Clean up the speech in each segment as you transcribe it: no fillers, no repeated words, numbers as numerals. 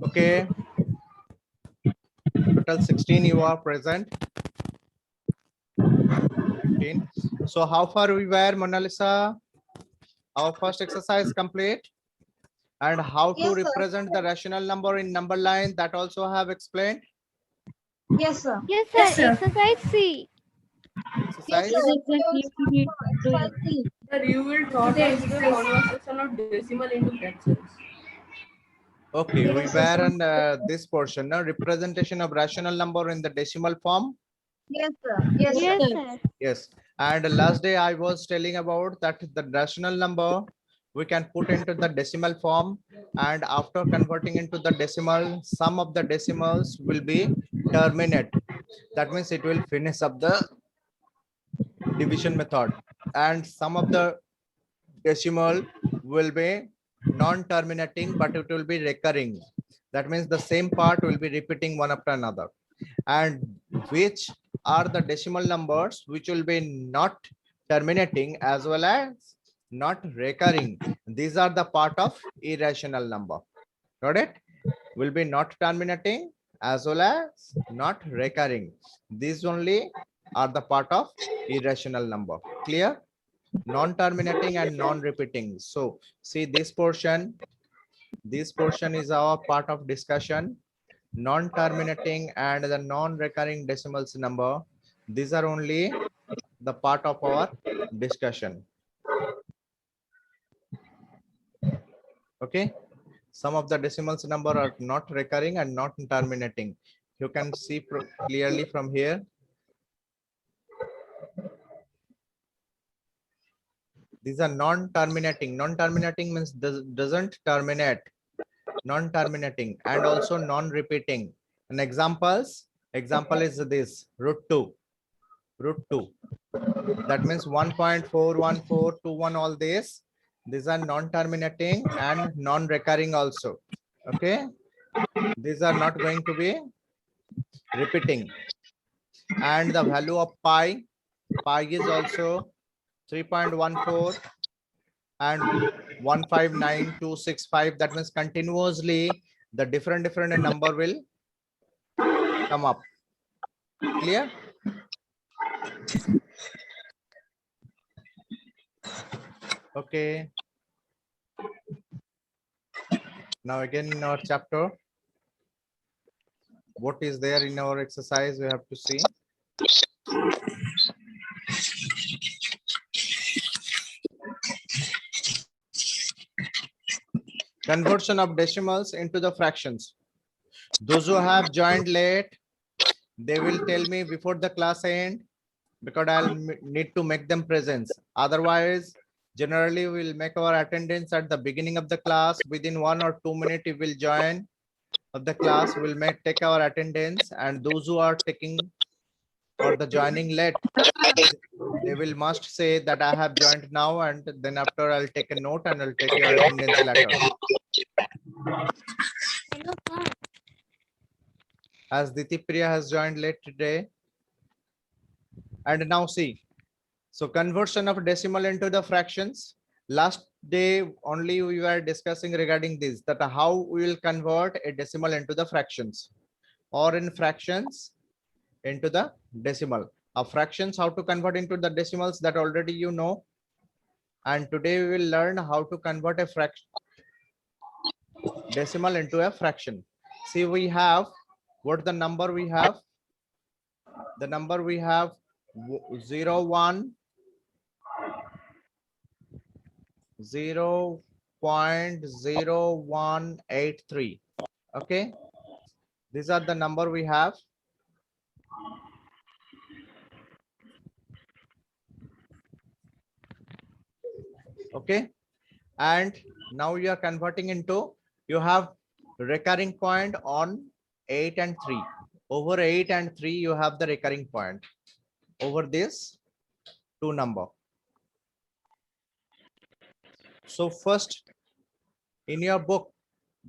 Okay. Total 16 you are present. 15. So how far we were, Mona Lisa? Our first exercise complete. And how to represent the rational number in number line, that also have explained. Yes, sir. Yes, sir. Exercise C. Exercise. Sir, you will taught us the conversion of decimal into fractions. Okay, we were in this portion, no? Representation of rational number in the decimal form. Yes, sir. Yes, Yes, sir. sir. Yes. And last day I was telling about that the rational number we can put into the decimal form, and after converting into the decimal, some of the decimals will be terminate. That means it will finish up the division method, and some of the decimal will be non-terminating, but it will be recurring. That means the same part will be repeating one after another. And which are the decimal numbers which will be not terminating as well as not recurring? These are the part of irrational number. Got it? Will be not terminating as well as not recurring. These only are the part of irrational number. Clear? Non-terminating and non-repeating. So see this portion is our part of discussion. Non-terminating and the non-recurring decimals number, these are only the part of our discussion. Okay, some of the decimals number are not recurring and not terminating. You can see clearly from here. These are non-terminating. Non-terminating means doesn't terminate. Non-terminating and also non-repeating. And example is this: √2. That means 1.41421. All these are non-terminating and non-recurring also. Okay, these are not going to be repeating. And the value of pi is also 3.14 and 159265. That means continuously the different number will come up. Clear? Okay. Now again in our chapter, what is there in our exercise we have to see. Conversion of decimals into the fractions. Those who have joined late, they will tell me before the class end, because I'll need to make them present. Otherwise, generally we'll make our attendance at the beginning of the class. Within 1 or 2 minutes, we will join of the class. We'll take our attendance, and those who are taking or the joining late, they will must say that I have joined now, and then after I'll take a note and I'll take your attendance later. As Ditipriya has joined late today. And now see, so conversion of decimal into the fractions. Last day only we were discussing regarding this, that how we will convert a decimal into the fractions, or in fractions into the decimal. Fractions, how to convert into the decimals, that already you know. And today we will learn how to convert a fraction decimal into a fraction. See, we have what the number we have. The number we have 0.0183. Okay, these are the number we have. Okay, and now you are converting into, you have recurring point on 8 and 3. Over 8 and 3 you have the recurring point over this two number. So first, in your book,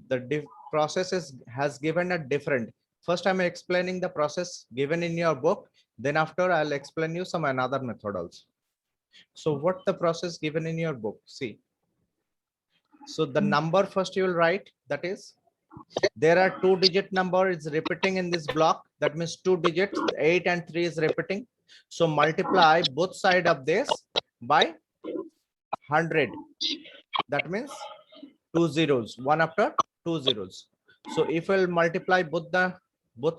the process has given a different. First, I'm explaining the process given in your book. Then after, I'll explain you some another method also. So what the process given in your book? See. So the number first you will write, that is, there are 2-digit number is repeating in this block. That means 2 digits, 8 and 3 is repeating. So multiply both side of this by 100. That means 2 zeros, one after 2 zeros. So if we'll multiply both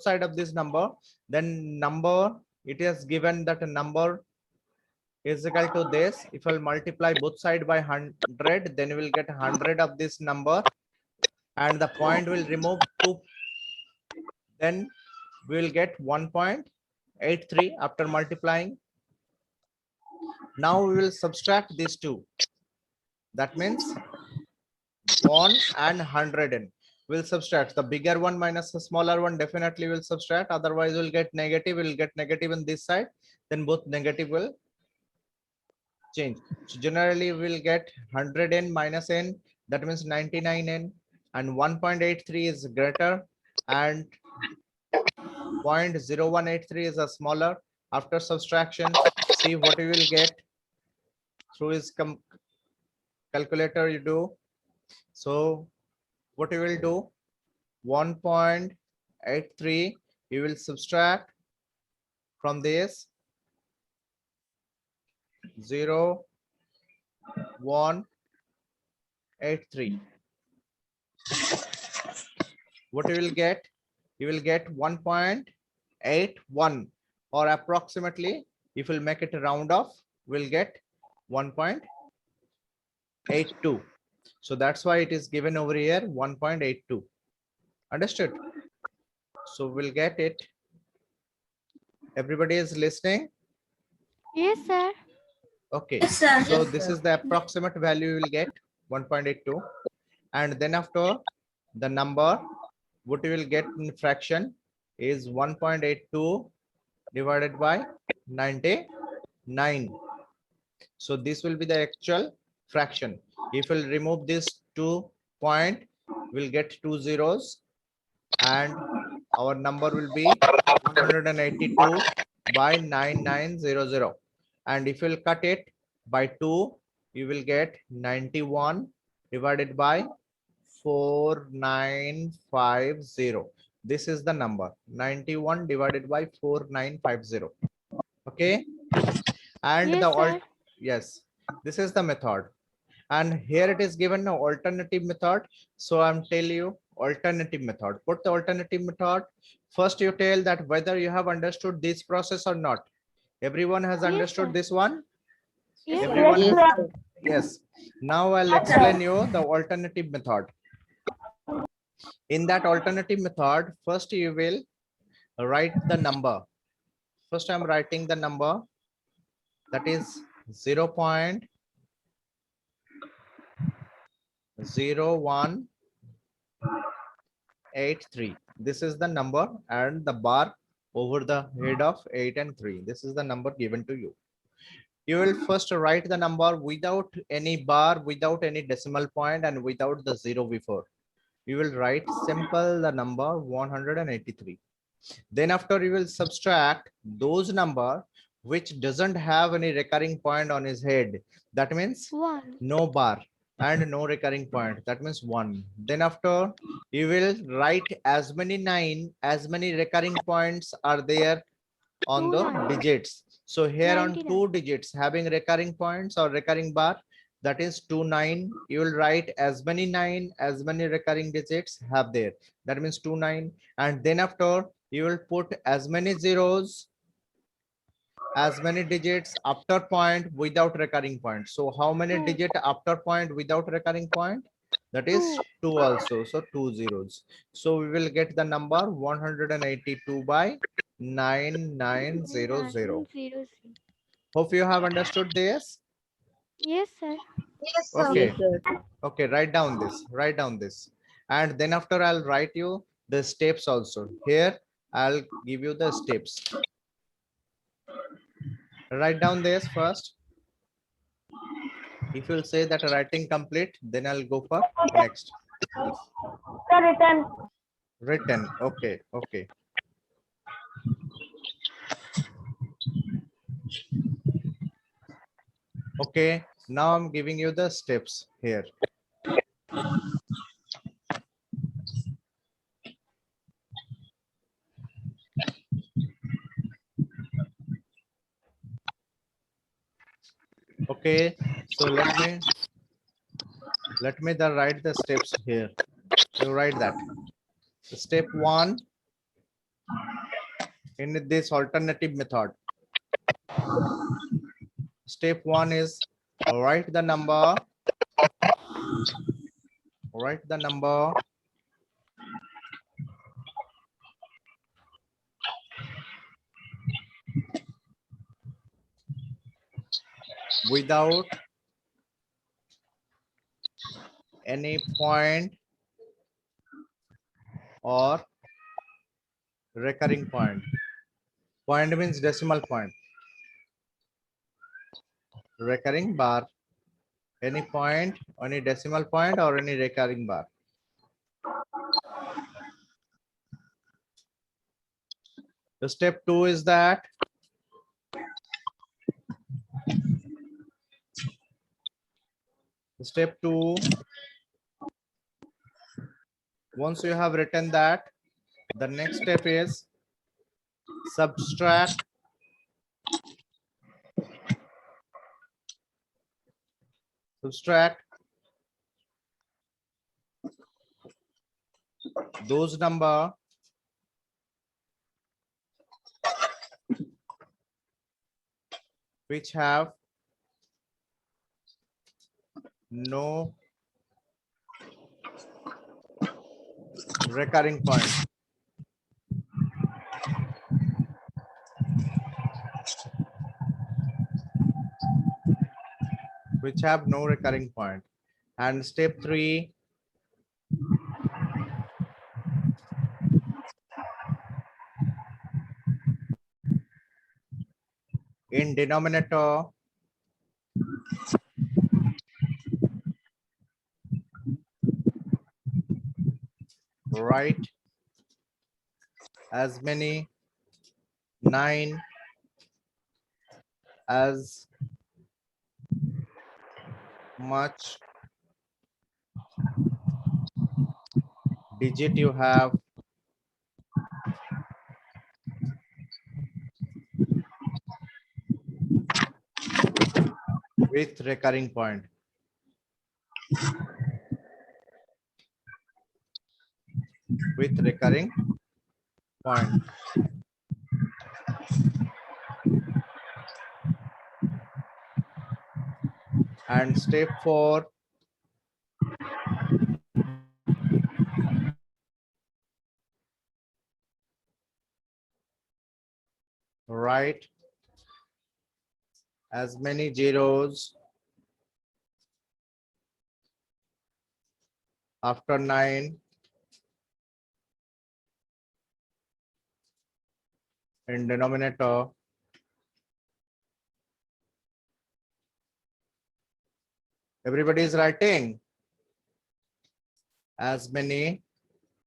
side of this number, then number, it is given that a number is equal to this. If I'll multiply both side by 100, then we'll get 100 of this number, and the point will remove 2. Then we will get 1.83 after multiplying. Now we will subtract these two. That means 1 and 100 n. We'll subtract the bigger one minus the smaller one, definitely will subtract. Otherwise, we'll get negative. We'll get negative in this side. Then both negative will change. So generally, we'll get 100 n minus n. That means 99 n, and 1.83 is greater, and 0.0183 is a smaller. After subtraction, see what you will get through his calculator you do. So what you will do, 1.83 you will subtract from this 0.183. What you will get? You will get 1.81, or approximately, if we'll make it a round off, we'll get 1.82. So that's why it is given over here 1.82. Understood? So we'll get it. Everybody is listening? Yes, sir. Okay. Yes, sir. So this is the approximate value you will get, 1.82. And then after, the number, what you will get in fraction is 1.82 divided by 99. So this will be the actual fraction. If we'll remove this 2 point, we'll get 2 zeros, and our number will be 182 by 9900. And if you'll cut it by 2, you will get 91 divided by 4950. This is the number, 91 divided by 4950. Okay. And Yes, the sir. yes, this is the method. And here it is given an alternative method. So I'm telling you alternative method. Put the alternative method. First you tell that whether you have understood this process or not. Everyone has Yes, understood sir. this one? Yes, Everyone sir. has, yes. Now I'll explain you the alternative method. In that alternative method, first you will write the number. First I'm writing the number, that is 0.0183. This is the number, and the bar over the head of 8 and 3. This is the number given to you. You will first write the number without any bar, without any decimal point, and without the zero before. You will write simple the number 183. Then after, you will subtract those number which doesn't have any recurring point on his head. That means 1. no bar and no recurring point. That means 1. Then after, you will write as many recurring points are there on the 29. digits. So here on 99. 2 digits having recurring points or recurring bar, that is 29. You will write as many recurring digits have there. That means 29. And then after, you will put as many zeros, as many digits after point without recurring point. So how many 2. digit after point without recurring point? That is 2. 2 also. So 2 zeros. So we will get the number 182 by 9900. 900. Hope you have understood this. Yes, sir. Yes, sir. Okay. Okay, write down this. Write down this. And then after, I'll write you the steps also. Here, I'll give you the steps. Write down this first. If you'll say that writing complete, then I'll go for next. Sir, return. Written. Okay. Okay. Okay. Now I'm giving you the steps here. Okay. So let me write the steps here. You write that. Step 1 in this alternative method. Step 1 is write the number. Write the number without any point or recurring point. Point means decimal point. Recurring bar. Any point, any decimal point or any recurring bar. The step 2 is that step 2, once you have written that, the next step is subtract those number which have no recurring point. Which have no recurring point. And step 3, in denominator write as many 9 as much digit you have with recurring point. With recurring point. And step 4, write as many zeros after 9 in denominator everybody is writing as many